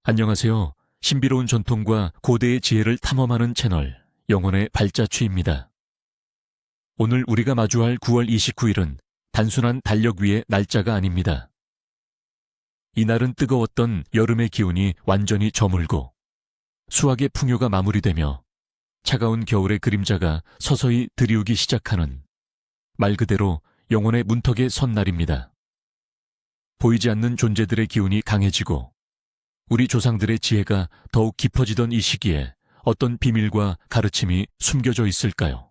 안녕하세요. 신비로운 전통과 고대의 지혜를 탐험하는 채널 영혼의 발자취입니다. 오늘 우리가 마주할 9월 29일은 단순한 달력 위의 날짜가 아닙니다. 이날은 뜨거웠던 여름의 기운이 완전히 저물고 수확의 풍요가 마무리되며 차가운 겨울의 그림자가 서서히 드리우기 시작하는 말 그대로 영혼의 문턱에 선 날입니다. 보이지 않는 존재들의 기운이 강해지고 우리 조상들의 지혜가 더욱 깊어지던 이 시기에 어떤 비밀과 가르침이 숨겨져 있을까요?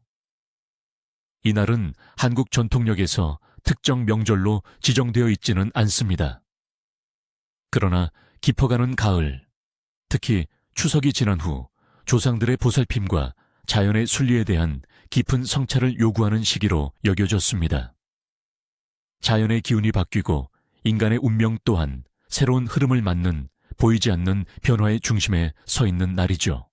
이날은 한국 전통력에서 특정 명절로 지정되어 있지는 않습니다. 그러나 깊어가는 가을, 특히 추석이 지난 후 조상들의 보살핌과 자연의 순리에 대한 깊은 성찰을 요구하는 시기로 여겨졌습니다. 자연의 기운이 바뀌고 인간의 운명 또한 새로운 흐름을 맞는 보이지 않는 변화의 중심에 서 있는 날이죠.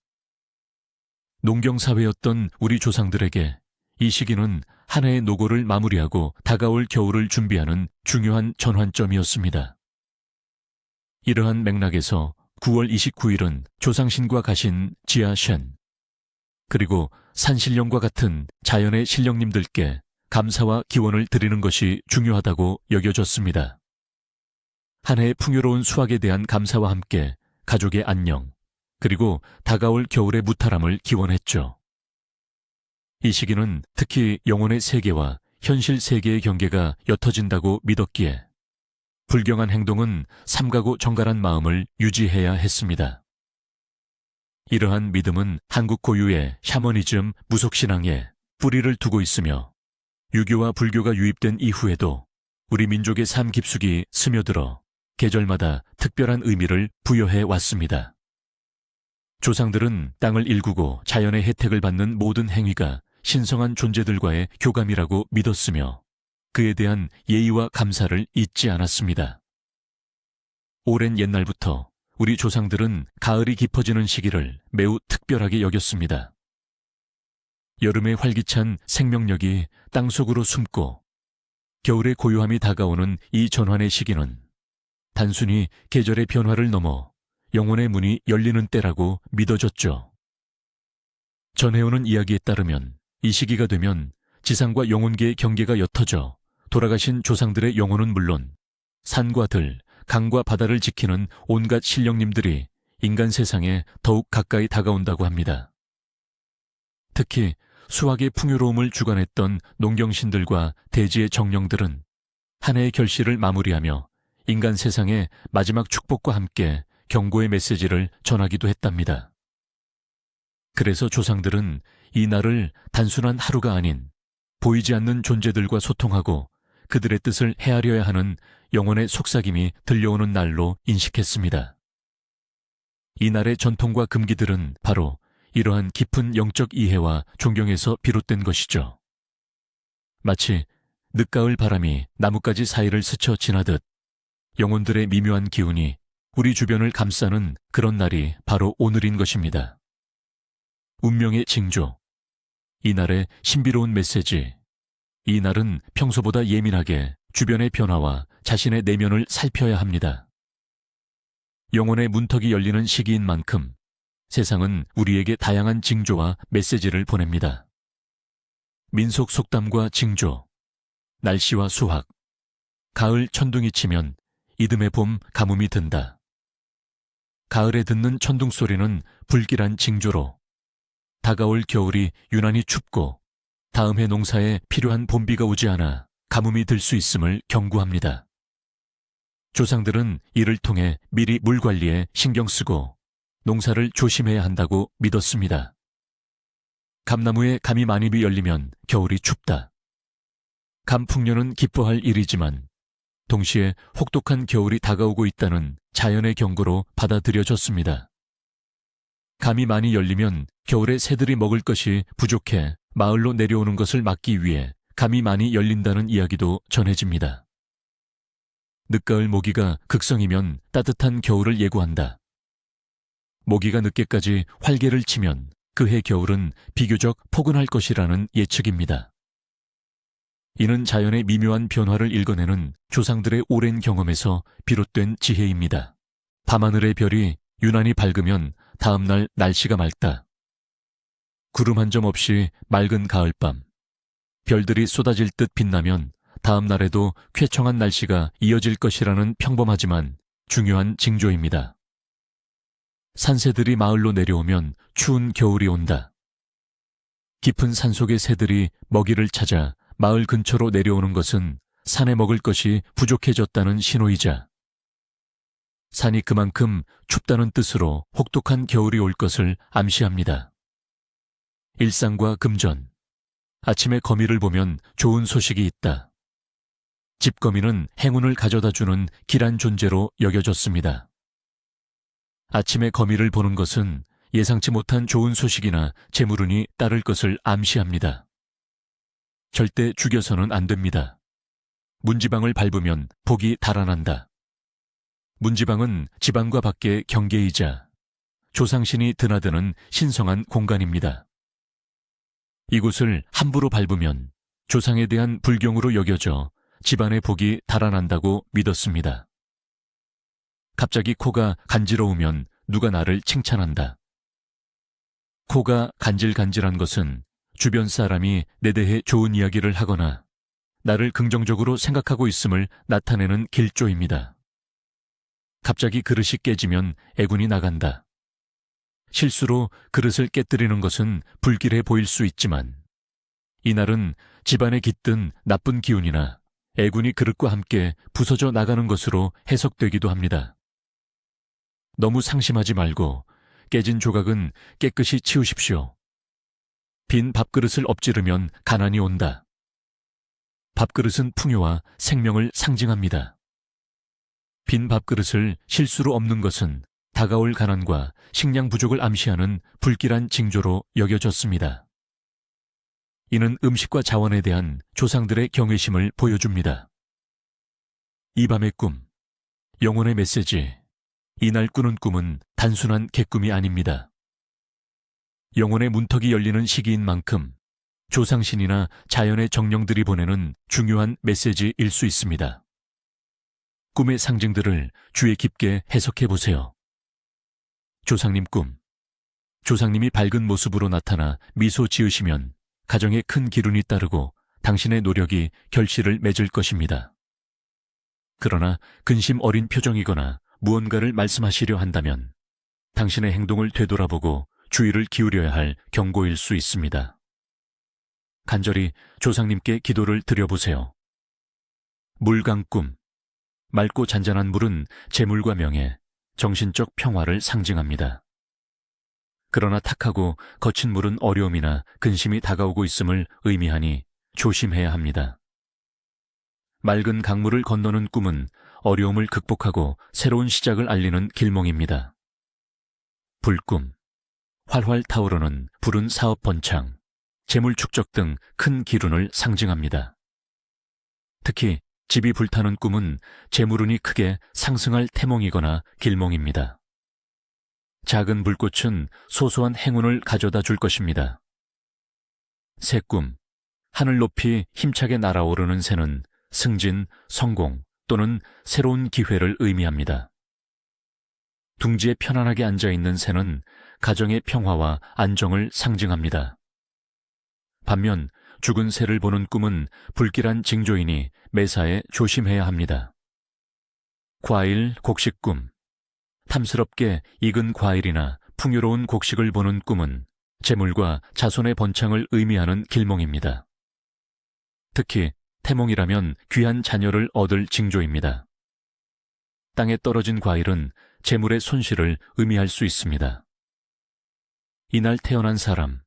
농경사회였던 우리 조상들에게 이 시기는 한 해의 노고를 마무리하고 다가올 겨울을 준비하는 중요한 전환점이었습니다. 이러한 맥락에서 9월 29일은 조상신과 가신 지아쉔, 그리고 산신령과 같은 자연의 신령님들께 감사와 기원을 드리는 것이 중요하다고 여겨졌습니다. 한 해의 풍요로운 수확에 대한 감사와 함께 가족의 안녕, 그리고 다가올 겨울의 무탈함을 기원했죠. 이 시기는 특히 영혼의 세계와 현실 세계의 경계가 옅어진다고 믿었기에 불경한 행동은 삼가고 정갈한 마음을 유지해야 했습니다. 이러한 믿음은 한국 고유의 샤머니즘 무속신앙에 뿌리를 두고 있으며 유교와 불교가 유입된 이후에도 우리 민족의 삶 깊숙이 스며들어 계절마다 특별한 의미를 부여해 왔습니다. 조상들은 땅을 일구고 자연의 혜택을 받는 모든 행위가 신성한 존재들과의 교감이라고 믿었으며 그에 대한 예의와 감사를 잊지 않았습니다. 오랜 옛날부터 우리 조상들은 가을이 깊어지는 시기를 매우 특별하게 여겼습니다. 여름의 활기찬 생명력이 땅속으로 숨고 겨울의 고요함이 다가오는 이 전환의 시기는 단순히 계절의 변화를 넘어 영혼의 문이 열리는 때라고 믿어졌죠. 전해오는 이야기에 따르면 이 시기가 되면 지상과 영혼계의 경계가 옅어져 돌아가신 조상들의 영혼은 물론 산과 들, 강과 바다를 지키는 온갖 신령님들이 인간 세상에 더욱 가까이 다가온다고 합니다. 특히 수확의 풍요로움을 주관했던 농경신들과 대지의 정령들은 한 해의 결실을 마무리하며 인간 세상의 마지막 축복과 함께 경고의 메시지를 전하기도 했답니다. 그래서 조상들은 이 날을 단순한 하루가 아닌 보이지 않는 존재들과 소통하고 그들의 뜻을 헤아려야 하는 영혼의 속삭임이 들려오는 날로 인식했습니다. 이 날의 전통과 금기들은 바로 이러한 깊은 영적 이해와 존경에서 비롯된 것이죠. 마치 늦가을 바람이 나뭇가지 사이를 스쳐 지나듯 영혼들의 미묘한 기운이 우리 주변을 감싸는 그런 날이 바로 오늘인 것입니다. 운명의 징조, 이 날의 신비로운 메시지, 이 날은 평소보다 예민하게 주변의 변화와 자신의 내면을 살펴야 합니다. 영혼의 문턱이 열리는 시기인 만큼 세상은 우리에게 다양한 징조와 메시지를 보냅니다. 민속 속담과 징조, 날씨와 수확, 가을 천둥이 치면 이듬해 봄 가뭄이 든다. 가을에 듣는 천둥 소리는 불길한 징조로 다가올 겨울이 유난히 춥고 다음 해 농사에 필요한 봄비가 오지 않아 가뭄이 들 수 있음을 경고합니다. 조상들은 이를 통해 미리 물 관리에 신경 쓰고 농사를 조심해야 한다고 믿었습니다. 감나무에 감이 많이 열리면 겨울이 춥다. 감풍년은 기뻐할 일이지만 동시에 혹독한 겨울이 다가오고 있다는 자연의 경고로 받아들여졌습니다. 감이 많이 열리면 겨울에 새들이 먹을 것이 부족해 마을로 내려오는 것을 막기 위해 감이 많이 열린다는 이야기도 전해집니다. 늦가을 모기가 극성이면 따뜻한 겨울을 예고한다. 모기가 늦게까지 활개를 치면 그해 겨울은 비교적 포근할 것이라는 예측입니다. 이는 자연의 미묘한 변화를 읽어내는 조상들의 오랜 경험에서 비롯된 지혜입니다. 밤하늘의 별이 유난히 밝으면 다음날 날씨가 맑다. 구름 한 점 없이 맑은 가을밤. 별들이 쏟아질 듯 빛나면 다음 날에도 쾌청한 날씨가 이어질 것이라는 평범하지만 중요한 징조입니다. 산새들이 마을로 내려오면 추운 겨울이 온다. 깊은 산속의 새들이 먹이를 찾아 마을 근처로 내려오는 것은 산에 먹을 것이 부족해졌다는 신호이자 산이 그만큼 춥다는 뜻으로 혹독한 겨울이 올 것을 암시합니다. 일상과 금전. 아침에 거미를 보면 좋은 소식이 있다. 집거미는 행운을 가져다주는 길한 존재로 여겨졌습니다. 아침에 거미를 보는 것은 예상치 못한 좋은 소식이나 재물운이 따를 것을 암시합니다. 절대 죽여서는 안 됩니다. 문지방을 밟으면 복이 달아난다. 문지방은 지방과 밖의 경계이자 조상신이 드나드는 신성한 공간입니다. 이곳을 함부로 밟으면 조상에 대한 불경으로 여겨져 집안의 복이 달아난다고 믿었습니다. 갑자기 코가 간지러우면 누가 나를 칭찬한다. 코가 간질간질한 것은 주변 사람이 내 대해 좋은 이야기를 하거나 나를 긍정적으로 생각하고 있음을 나타내는 길조입니다. 갑자기 그릇이 깨지면 애군이 나간다. 실수로 그릇을 깨뜨리는 것은 불길해 보일 수 있지만 이날은 집안에 깃든 나쁜 기운이나 애군이 그릇과 함께 부서져 나가는 것으로 해석되기도 합니다. 너무 상심하지 말고 깨진 조각은 깨끗이 치우십시오. 빈 밥그릇을 엎지르면 가난이 온다. 밥그릇은 풍요와 생명을 상징합니다. 빈 밥그릇을 실수로 엎는 것은 다가올 가난과 식량 부족을 암시하는 불길한 징조로 여겨졌습니다. 이는 음식과 자원에 대한 조상들의 경외심을 보여줍니다. 이 밤의 꿈, 영혼의 메시지. 이날 꾸는 꿈은 단순한 객꿈이 아닙니다. 영혼의 문턱이 열리는 시기인 만큼 조상신이나 자연의 정령들이 보내는 중요한 메시지일 수 있습니다. 꿈의 상징들을 주의 깊게 해석해 보세요. 조상님 꿈. 조상님이 밝은 모습으로 나타나 미소 지으시면 가정에 큰 기운이 따르고 당신의 노력이 결실을 맺을 것입니다. 그러나 근심 어린 표정이거나 무언가를 말씀하시려 한다면 당신의 행동을 되돌아보고 주의를 기울여야 할 경고일 수 있습니다. 간절히 조상님께 기도를 드려보세요. 물강 꿈. 맑고 잔잔한 물은 재물과 명예, 정신적 평화를 상징합니다. 그러나 탁하고 거친 물은 어려움이나 근심이 다가오고 있음을 의미하니 조심해야 합니다. 맑은 강물을 건너는 꿈은 어려움을 극복하고 새로운 시작을 알리는 길몽입니다. 불꿈. 활활 타오르는 푸른 사업 번창, 재물 축적 등 큰 기운을 상징합니다. 특히 집이 불타는 꿈은 재물운이 크게 상승할 태몽이거나 길몽입니다. 작은 불꽃은 소소한 행운을 가져다 줄 것입니다. 새꿈. 하늘 높이 힘차게 날아오르는 새는 승진, 성공 또는 새로운 기회를 의미합니다. 둥지에 편안하게 앉아있는 새는 가정의 평화와 안정을 상징합니다. 반면 죽은 새를 보는 꿈은 불길한 징조이니 매사에 조심해야 합니다. 과일, 곡식 꿈. 탐스럽게 익은 과일이나 풍요로운 곡식을 보는 꿈은 재물과 자손의 번창을 의미하는 길몽입니다. 특히 태몽이라면 귀한 자녀를 얻을 징조입니다. 땅에 떨어진 과일은 재물의 손실을 의미할 수 있습니다. 이날 태어난 사람.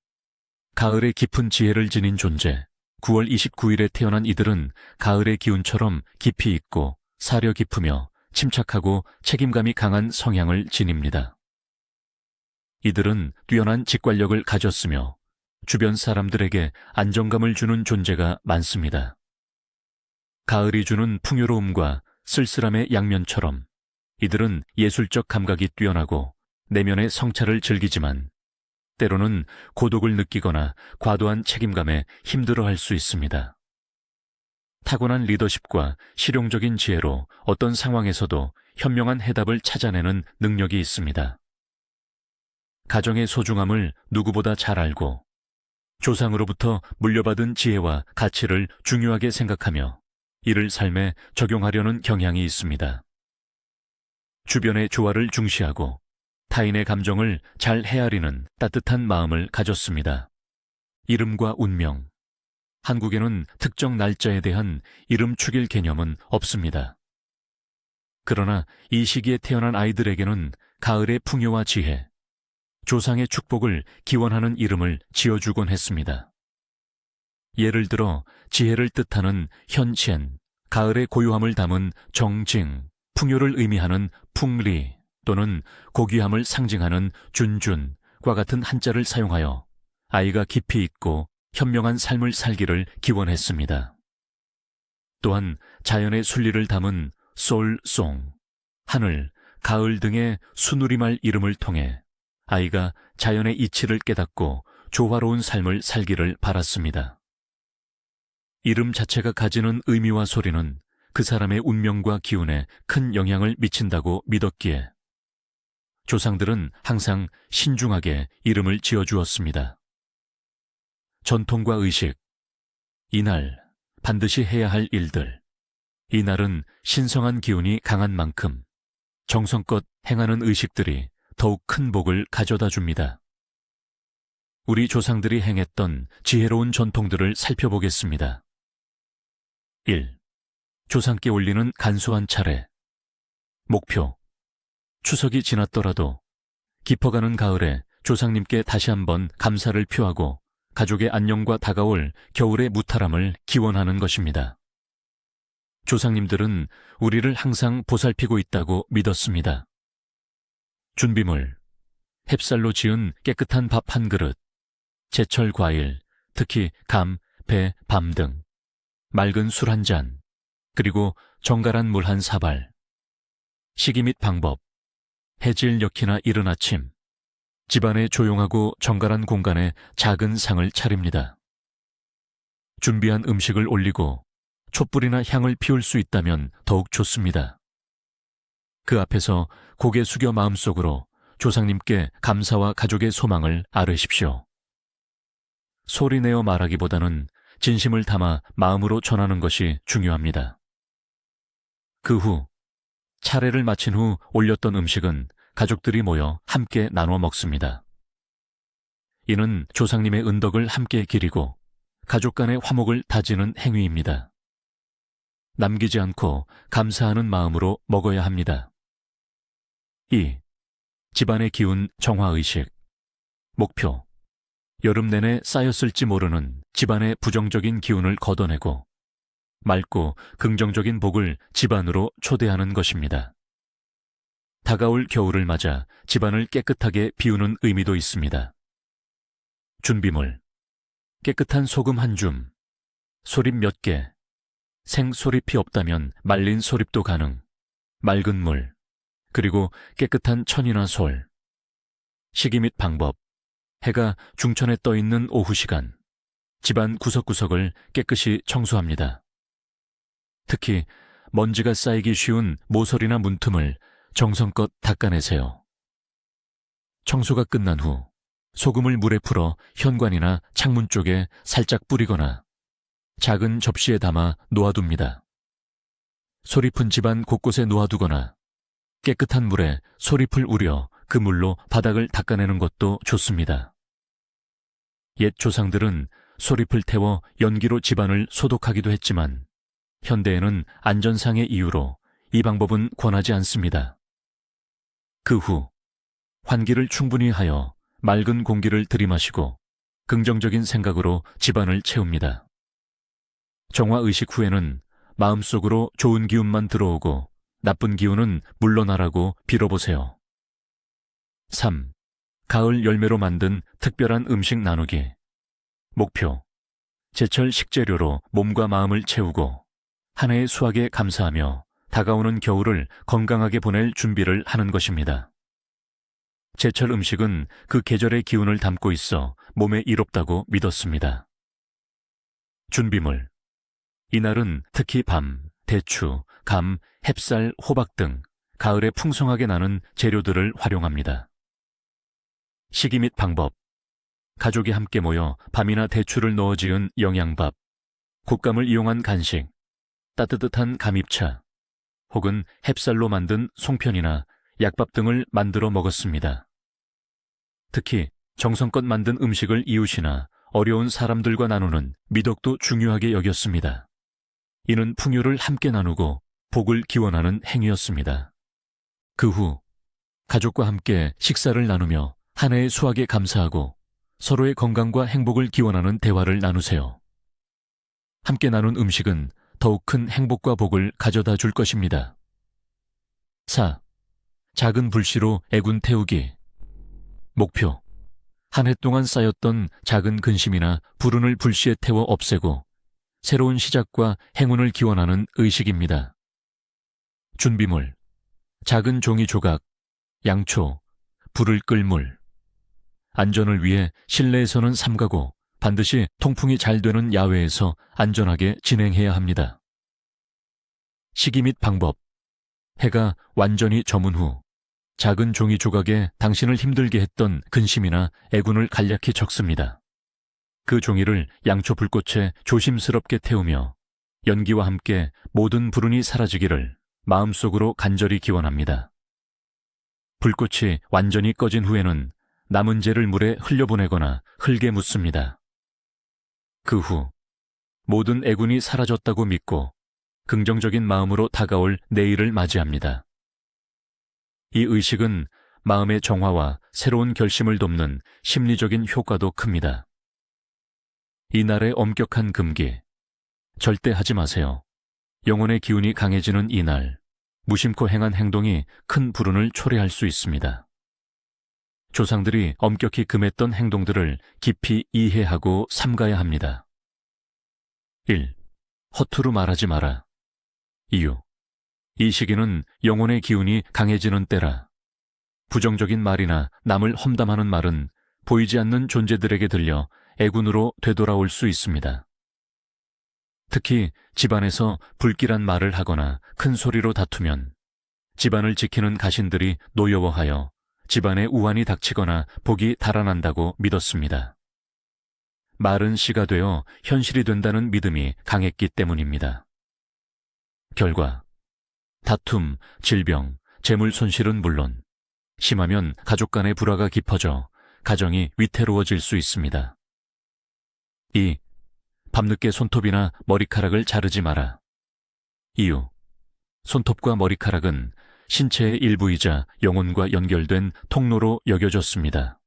가을의 깊은 지혜를 지닌 존재, 9월 29일에 태어난 이들은 가을의 기운처럼 깊이 있고 사려 깊으며 침착하고 책임감이 강한 성향을 지닙니다. 이들은 뛰어난 직관력을 가졌으며 주변 사람들에게 안정감을 주는 존재가 많습니다. 가을이 주는 풍요로움과 쓸쓸함의 양면처럼 이들은 예술적 감각이 뛰어나고 내면의 성찰을 즐기지만 때로는 고독을 느끼거나 과도한 책임감에 힘들어할 수 있습니다. 타고난 리더십과 실용적인 지혜로 어떤 상황에서도 현명한 해답을 찾아내는 능력이 있습니다. 가정의 소중함을 누구보다 잘 알고 조상으로부터 물려받은 지혜와 가치를 중요하게 생각하며 이를 삶에 적용하려는 경향이 있습니다. 주변의 조화를 중시하고 타인의 감정을 잘 헤아리는 따뜻한 마음을 가졌습니다. 이름과 운명. 한국에는 특정 날짜에 대한 이름 축일 개념은 없습니다. 그러나 이 시기에 태어난 아이들에게는 가을의 풍요와 지혜, 조상의 축복을 기원하는 이름을 지어주곤 했습니다. 예를 들어 지혜를 뜻하는 현첸, 가을의 고요함을 담은 정징, 풍요를 의미하는 풍리 또는 고귀함을 상징하는 준준과 같은 한자를 사용하여 아이가 깊이 있고 현명한 삶을 살기를 기원했습니다. 또한 자연의 순리를 담은 솔송, 하늘, 가을 등의 순우리말 이름을 통해 아이가 자연의 이치를 깨닫고 조화로운 삶을 살기를 바랐습니다. 이름 자체가 가지는 의미와 소리는 그 사람의 운명과 기운에 큰 영향을 미친다고 믿었기에 조상들은 항상 신중하게 이름을 지어주었습니다. 전통과 의식, 이날 반드시 해야 할 일들, 이날은 신성한 기운이 강한 만큼 정성껏 행하는 의식들이 더욱 큰 복을 가져다 줍니다. 우리 조상들이 행했던 지혜로운 전통들을 살펴보겠습니다. 1. 조상께 올리는 간소한 차례. 목표. 추석이 지났더라도 깊어가는 가을에 조상님께 다시 한번 감사를 표하고 가족의 안녕과 다가올 겨울의 무탈함을 기원하는 것입니다. 조상님들은 우리를 항상 보살피고 있다고 믿었습니다. 준비물. 햅쌀로 지은 깨끗한 밥 한 그릇, 제철 과일, 특히 감, 배, 밤 등, 맑은 술 한 잔, 그리고 정갈한 물 한 사발. 시기 및 방법. 해질 역히나 이른 아침, 집안의 조용하고 정갈한 공간에 작은 상을 차립니다. 준비한 음식을 올리고 촛불이나 향을 피울 수 있다면 더욱 좋습니다. 그 앞에서 고개 숙여 마음속으로 조상님께 감사와 가족의 소망을 아뢰십시오. 소리내어 말하기보다는 진심을 담아 마음으로 전하는 것이 중요합니다. 그 후 차례를 마친 후 올렸던 음식은 가족들이 모여 함께 나눠 먹습니다. 이는 조상님의 은덕을 함께 기리고 가족 간의 화목을 다지는 행위입니다. 남기지 않고 감사하는 마음으로 먹어야 합니다. 2. 집안의 기운 정화의식. 목표. 여름 내내 쌓였을지 모르는 집안의 부정적인 기운을 걷어내고 맑고 긍정적인 복을 집안으로 초대하는 것입니다. 다가올 겨울을 맞아 집안을 깨끗하게 비우는 의미도 있습니다. 준비물. 깨끗한 소금 한 줌, 소립 몇 개, 생소립이 없다면 말린 소립도 가능, 맑은 물, 그리고 깨끗한 천이나 솔. 시기 및 방법. 해가 중천에 떠 있는 오후 시간, 집안 구석구석을 깨끗이 청소합니다. 특히 먼지가 쌓이기 쉬운 모서리나 문틈을 정성껏 닦아내세요. 청소가 끝난 후 소금을 물에 풀어 현관이나 창문 쪽에 살짝 뿌리거나 작은 접시에 담아 놓아둡니다. 소립은 집안 곳곳에 놓아두거나 깨끗한 물에 소립을 우려 그 물로 바닥을 닦아내는 것도 좋습니다. 옛 조상들은 소립을 태워 연기로 집안을 소독하기도 했지만 현대에는 안전상의 이유로 이 방법은 권하지 않습니다. 그 후 환기를 충분히 하여 맑은 공기를 들이마시고 긍정적인 생각으로 집안을 채웁니다. 정화의식 후에는 마음속으로 좋은 기운만 들어오고 나쁜 기운은 물러나라고 빌어보세요. 3. 가을 열매로 만든 특별한 음식 나누기. 목표. 제철 식재료로 몸과 마음을 채우고 한 해의 수확에 감사하며 다가오는 겨울을 건강하게 보낼 준비를 하는 것입니다. 제철 음식은 그 계절의 기운을 담고 있어 몸에 이롭다고 믿었습니다. 준비물. 이날은 특히 밤, 대추, 감, 햅쌀, 호박 등 가을에 풍성하게 나는 재료들을 활용합니다. 시기 및 방법. 가족이 함께 모여 밤이나 대추를 넣어 지은 영양밥, 곶감을 이용한 간식, 따뜻한 감입차, 혹은 햅쌀로 만든 송편이나 약밥 등을 만들어 먹었습니다. 특히 정성껏 만든 음식을 이웃이나 어려운 사람들과 나누는 미덕도 중요하게 여겼습니다. 이는 풍요를 함께 나누고 복을 기원하는 행위였습니다. 그 후 가족과 함께 식사를 나누며 한 해의 수확에 감사하고 서로의 건강과 행복을 기원하는 대화를 나누세요. 함께 나눈 음식은 더욱 큰 행복과 복을 가져다 줄 것입니다. 4. 작은 불씨로 애군 태우기. 목표. 한 해 동안 쌓였던 작은 근심이나 불운을 불씨에 태워 없애고 새로운 시작과 행운을 기원하는 의식입니다. 준비물. 작은 종이 조각, 양초, 불을 끌 물. 안전을 위해 실내에서는 삼가고 반드시 통풍이 잘 되는 야외에서 안전하게 진행해야 합니다. 시기 및 방법. 해가 완전히 저문 후 작은 종이 조각에 당신을 힘들게 했던 근심이나 애군을 간략히 적습니다. 그 종이를 양초 불꽃에 조심스럽게 태우며 연기와 함께 모든 불운이 사라지기를 마음속으로 간절히 기원합니다. 불꽃이 완전히 꺼진 후에는 남은 재를 물에 흘려보내거나 흙에 묻습니다. 그 후 모든 애군이 사라졌다고 믿고 긍정적인 마음으로 다가올 내일을 맞이합니다. 이 의식은 마음의 정화와 새로운 결심을 돕는 심리적인 효과도 큽니다. 이날의 엄격한 금기. 절대 하지 마세요. 영혼의 기운이 강해지는 이날, 무심코 행한 행동이 큰 불운을 초래할 수 있습니다. 조상들이 엄격히 금했던 행동들을 깊이 이해하고 삼가야 합니다. 1. 허투루 말하지 마라. 이유. 이 시기는 영혼의 기운이 강해지는 때라. 부정적인 말이나 남을 험담하는 말은 보이지 않는 존재들에게 들려 애군으로 되돌아올 수 있습니다. 특히 집안에서 불길한 말을 하거나 큰 소리로 다투면 집안을 지키는 가신들이 노여워하여 집안에 우환이 닥치거나 복이 달아난다고 믿었습니다. 말은 씨가 되어 현실이 된다는 믿음이 강했기 때문입니다. 결과 다툼, 질병, 재물 손실은 물론 심하면 가족 간의 불화가 깊어져 가정이 위태로워질 수 있습니다. 2. 밤늦게 손톱이나 머리카락을 자르지 마라. 이유. 손톱과 머리카락은 신체의 일부이자 영혼과 연결된 통로로 여겨졌습니다.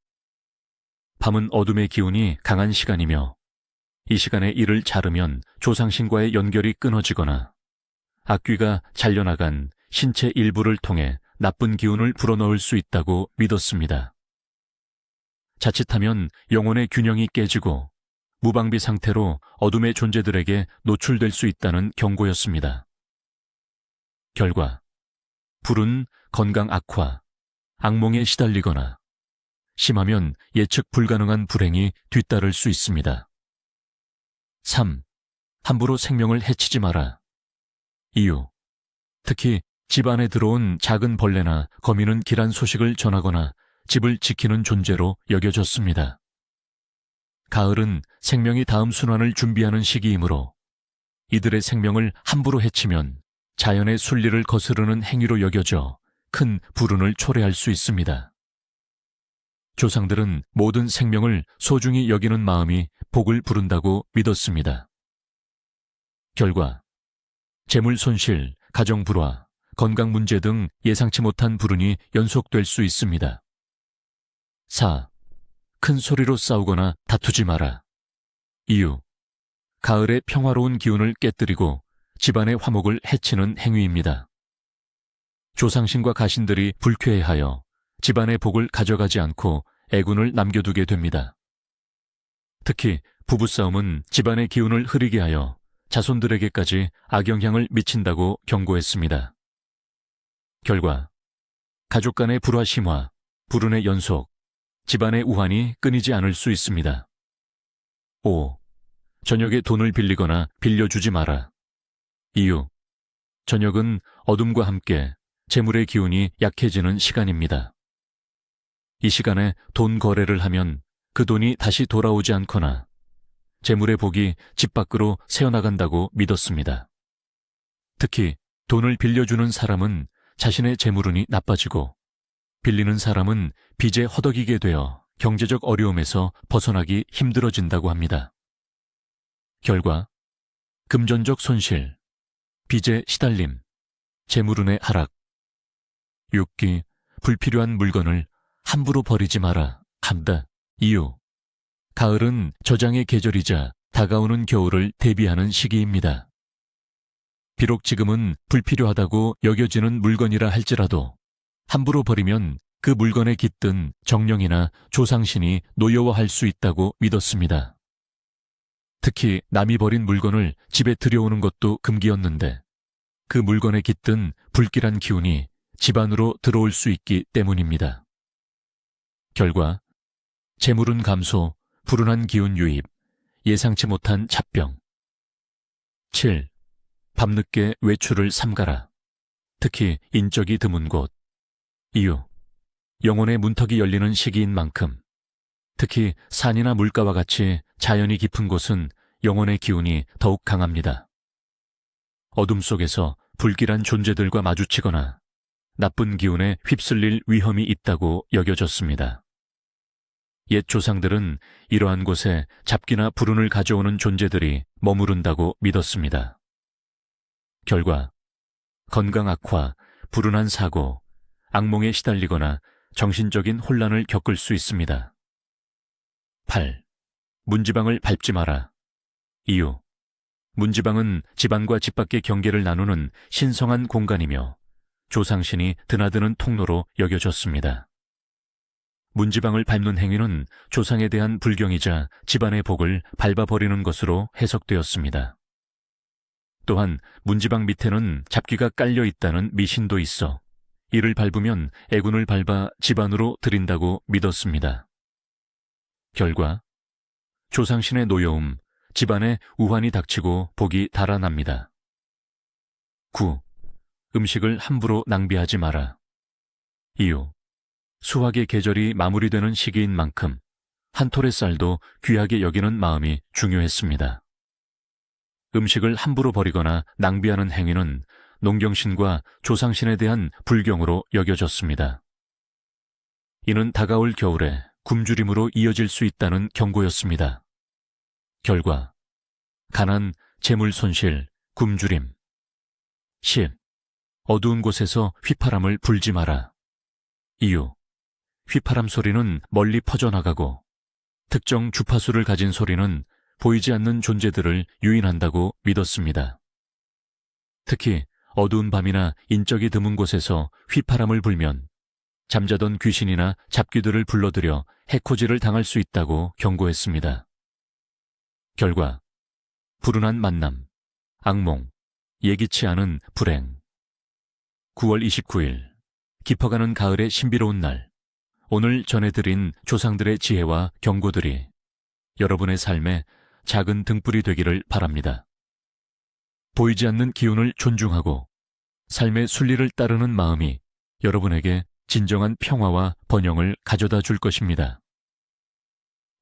밤은 어둠의 기운이 강한 시간이며 이 시간에 이를 자르면 조상신과의 연결이 끊어지거나 악귀가 잘려나간 신체 일부를 통해 나쁜 기운을 불어넣을 수 있다고 믿었습니다. 자칫하면 영혼의 균형이 깨지고 무방비 상태로 어둠의 존재들에게 노출될 수 있다는 경고였습니다. 결과 불운 건강 악화, 악몽에 시달리거나 심하면 예측 불가능한 불행이 뒤따를 수 있습니다. 3. 함부로 생명을 해치지 마라. 이유. 특히 집 안에 들어온 작은 벌레나 거미는 길한 소식을 전하거나 집을 지키는 존재로 여겨졌습니다. 가을은 생명이 다음 순환을 준비하는 시기이므로 이들의 생명을 함부로 해치면 자연의 순리를 거스르는 행위로 여겨져 큰 불운을 초래할 수 있습니다. 조상들은 모든 생명을 소중히 여기는 마음이 복을 부른다고 믿었습니다. 결과 재물 손실, 가정 불화, 건강 문제 등 예상치 못한 불운이 연속될 수 있습니다. 4. 큰 소리로 싸우거나 다투지 마라. 이유. 가을의 평화로운 기운을 깨뜨리고 집안의 화목을 해치는 행위입니다. 조상신과 가신들이 불쾌해하여 집안의 복을 가져가지 않고 애군을 남겨두게 됩니다. 특히 부부싸움은 집안의 기운을 흐리게 하여 자손들에게까지 악영향을 미친다고 경고했습니다. 결과 가족 간의 불화 심화, 불운의 연속, 집안의 우환이 끊이지 않을 수 있습니다. 5. 저녁에 돈을 빌리거나 빌려주지 마라. 이유. 저녁은 어둠과 함께 재물의 기운이 약해지는 시간입니다. 이 시간에 돈 거래를 하면 그 돈이 다시 돌아오지 않거나 재물의 복이 집 밖으로 새어나간다고 믿었습니다. 특히 돈을 빌려주는 사람은 자신의 재물운이 나빠지고 빌리는 사람은 빚에 허덕이게 되어 경제적 어려움에서 벗어나기 힘들어진다고 합니다. 결과 금전적 손실, 빚에 시달림, 재물운의 하락. 6기 불필요한 물건을 함부로 버리지 마라 한다. 이유 가을은 저장의 계절이자 다가오는 겨울을 대비하는 시기입니다. 비록 지금은 불필요하다고 여겨지는 물건이라 할지라도 함부로 버리면 그 물건에 깃든 정령이나 조상신이 노여워할 수 있다고 믿었습니다. 특히 남이 버린 물건을 집에 들여오는 것도 금기였는데 그 물건에 깃든 불길한 기운이 집 안으로 들어올 수 있기 때문입니다. 결과 재물운 감소, 불운한 기운 유입, 예상치 못한 잡병. 7. 밤늦게 외출을 삼가라. 특히 인적이 드문 곳. 이유 영혼의 문턱이 열리는 시기인 만큼 특히 산이나 물가와 같이 자연이 깊은 곳은 영혼의 기운이 더욱 강합니다. 어둠 속에서 불길한 존재들과 마주치거나 나쁜 기운에 휩쓸릴 위험이 있다고 여겨졌습니다. 옛 조상들은 이러한 곳에 잡기나 불운을 가져오는 존재들이 머무른다고 믿었습니다. 결과 건강 악화, 불운한 사고, 악몽에 시달리거나 정신적인 혼란을 겪을 수 있습니다. 8. 문지방을 밟지 마라. 이유 문지방은 집안과 집 밖의 경계를 나누는 신성한 공간이며 조상신이 드나드는 통로로 여겨졌습니다. 문지방을 밟는 행위는 조상에 대한 불경이자 집안의 복을 밟아버리는 것으로 해석되었습니다. 또한 문지방 밑에는 잡기가 깔려 있다는 미신도 있어 이를 밟으면 애군을 밟아 집안으로 들인다고 믿었습니다. 결과 조상신의 노여움, 집안에 우환이 닥치고 복이 달아납니다. 9. 음식을 함부로 낭비하지 마라. 이유 수확의 계절이 마무리되는 시기인 만큼 한 톨의 쌀도 귀하게 여기는 마음이 중요했습니다. 음식을 함부로 버리거나 낭비하는 행위는 농경신과 조상신에 대한 불경으로 여겨졌습니다. 이는 다가올 겨울에 굶주림으로 이어질 수 있다는 경고였습니다. 결과 가난, 재물 손실, 굶주림. 10. 어두운 곳에서 휘파람을 불지 마라. 이유 휘파람 소리는 멀리 퍼져나가고 특정 주파수를 가진 소리는 보이지 않는 존재들을 유인한다고 믿었습니다. 특히 어두운 밤이나 인적이 드문 곳에서 휘파람을 불면 잠자던 귀신이나 잡귀들을 불러들여 해코지를 당할 수 있다고 경고했습니다. 결과 불운한 만남, 악몽, 예기치 않은 불행. 9월 29일 깊어가는 가을의 신비로운 날, 오늘 전해드린 조상들의 지혜와 경고들이 여러분의 삶에 작은 등불이 되기를 바랍니다. 보이지 않는 기운을 존중하고 삶의 순리를 따르는 마음이 여러분에게 진정한 평화와 번영을 가져다 줄 것입니다.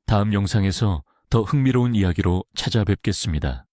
다음 영상에서 더 흥미로운 이야기로 찾아뵙겠습니다.